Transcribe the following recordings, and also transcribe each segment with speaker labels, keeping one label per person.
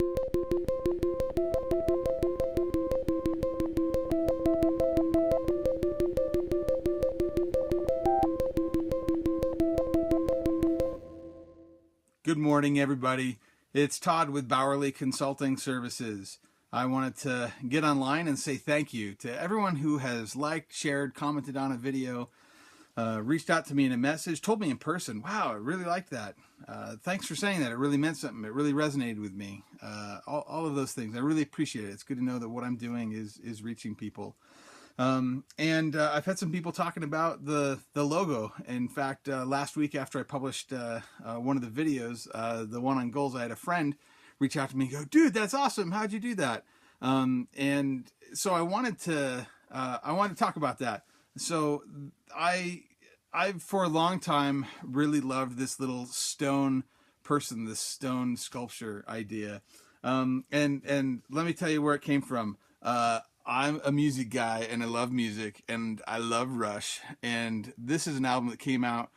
Speaker 1: Good morning, everybody. It's Todd with Bowerly Consulting Services. I wanted to get online and say thank you to everyone who has liked, shared, commented on a video, reached out to me in a message, told me in person, wow, I really liked that. Thanks for saying that. It really meant something. It really resonated with me. All of those things. I really appreciate it. It's good to know that what I'm doing is reaching people. I've had some people talking about the logo. In fact, last week after I published one of the videos, the one on goals, I had a friend reach out to me and go, dude, that's awesome. How'd you do that? And so I wanted to talk about that. So I've for a long time really loved this little stone person, this stone sculpture idea. And let me tell you where it came from. I'm a music guy and I love music and I love Rush. And this is an album that came out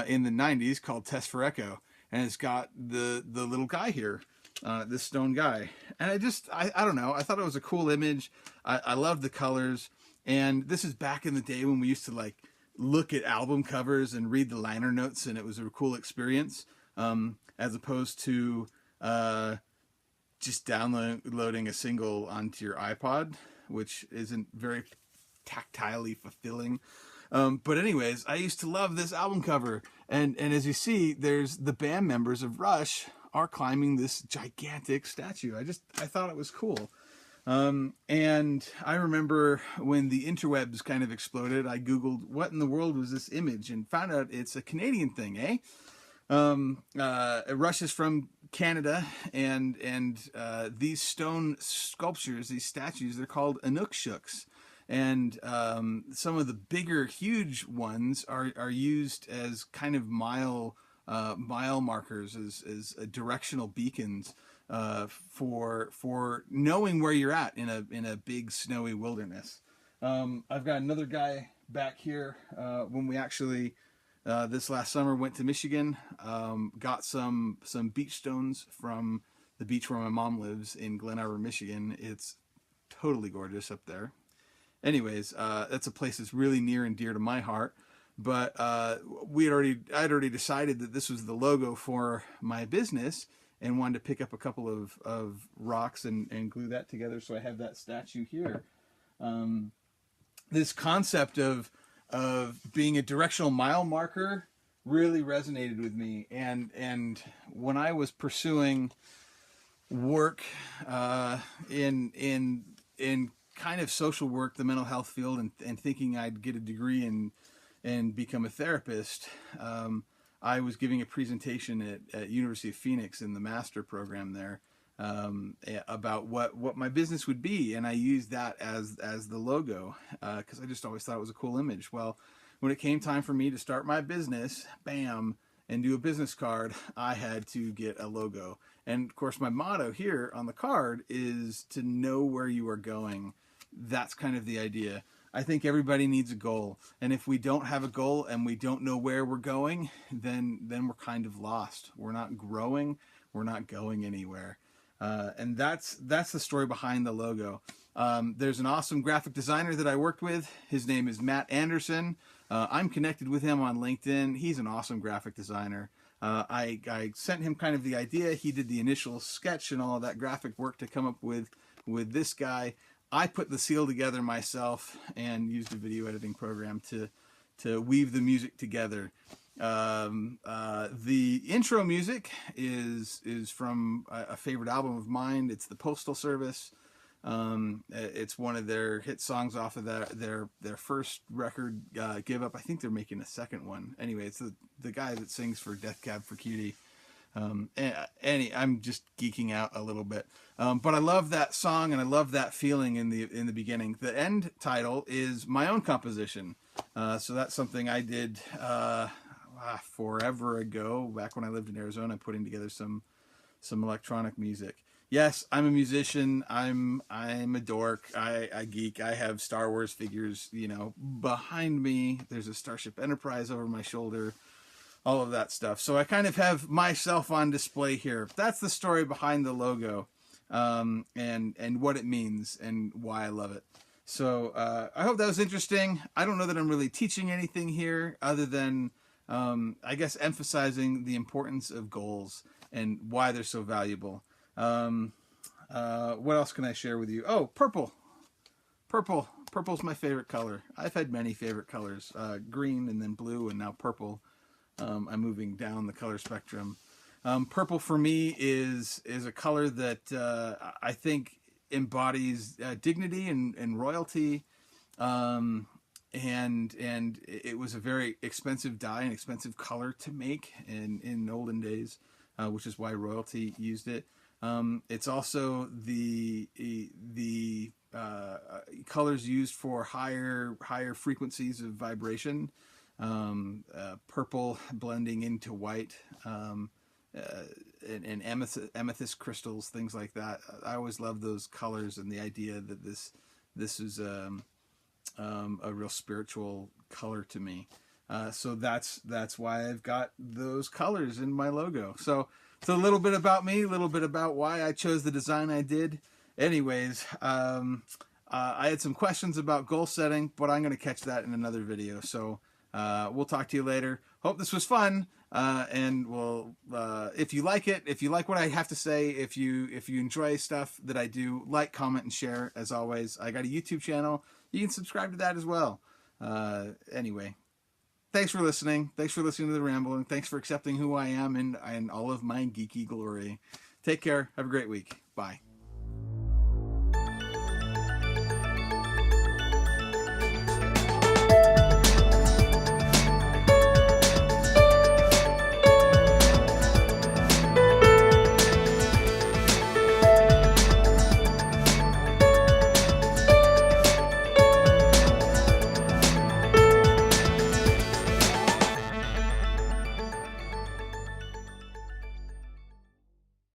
Speaker 1: in the 90s called Test for Echo. And it's got the little guy here, this stone guy. And I don't know, I thought it was a cool image. I love the colors. And this is back in the day when we used to like look at album covers and read the liner notes, and it was a cool experience, as opposed to just downloading a single onto your iPod, which isn't very tactilely fulfilling. But anyways, I used to love this album cover. And as you see, there's the band members of Rush are climbing this gigantic statue. I thought it was cool. And I remember when the interwebs kind of exploded, I Googled what in the world was this image and found out it's a Canadian thing, eh? Rush is from Canada, and these stone sculptures, these statues, they're called Inuksuks. And some of the bigger, huge ones are used as kind of mile markers, as directional beacons for knowing where you're at in a big snowy wilderness. I've got another guy back here. When we actually this last summer went to Michigan, got some beach stones from the beach where my mom lives in Glen Arbor, Michigan. It's totally gorgeous up there. Anyways, that's a place that's really near and dear to my heart. But I'd already decided that this was the logo for my business, and wanted to pick up a couple of rocks and glue that together. So I have that statue here. This concept of being a directional mile marker really resonated with me. And when I was pursuing work in kind of social work, the mental health field, and thinking I'd get a degree and become a therapist, I was giving a presentation at University of Phoenix in the master program there, about what my business would be, and I used that as the logo, because I just always thought it was a cool image. Well, when it came time for me to start my business, bam, and do a business card, I had to get a logo. And of course, my motto here on the card is to know where you are going. That's kind of the idea. I think everybody needs a goal, and if we don't have a goal and we don't know where we're going, then we're kind of lost. We're not growing. We're not going anywhere. And that's the story behind the logo. There's an awesome graphic designer that I worked with. His name is Matt Anderson. I'm connected with him on LinkedIn. He's an awesome graphic designer. I sent him kind of the idea. He did the initial sketch and all of that graphic work to come up with this guy. I put the seal together myself and used a video editing program to weave the music together. The intro music is from a favorite album of mine. It's the Postal Service. It's one of their hit songs off of their first record, Give Up. I think they're making a second one. Anyway, it's the guy that sings for Death Cab for Cutie. I'm just geeking out a little bit, but I love that song and I love that feeling in the beginning. The end title is my own composition, so that's something I did forever ago, back when I lived in Arizona, putting together some electronic music. Yes, I'm a musician. I'm a dork. I geek. I have Star Wars figures, behind me. There's a Starship Enterprise over my shoulder. All of that stuff. So I kind of have myself on display here. That's the story behind the logo. and what it means and why I love it. So I hope that was interesting. I don't know that I'm really teaching anything here other than I guess emphasizing the importance of goals and why they're so valuable. What else can I share with you? Oh, purple. Purple's my favorite color. I've had many favorite colors. Green and then blue and now purple. I'm moving down the color spectrum. Purple for me is a color that I think embodies dignity and royalty. And it was a very expensive dye and expensive color to make in olden days, which is why royalty used it. It's also the colors used for higher frequencies of vibration. Purple blending into white, and amethyst crystals, things like that. I always loved those colors and the idea that this is a real spiritual color to me. So that's why I've got those colors in my logo. So it's a little bit about me, a little bit about why I chose the design I did. Anyways, I had some questions about goal setting, but I'm going to catch that in another video. So we'll talk to you later. Hope this was fun. And we'll, if you like it, if you like what I have to say, if you enjoy stuff that I do, like, comment, and share. As always, I got a YouTube channel. You can subscribe to that as well. Anyway, thanks for listening. Thanks for listening to the rambling. Thanks for accepting who I am and all of my geeky glory. Take care. Have a great week. Bye.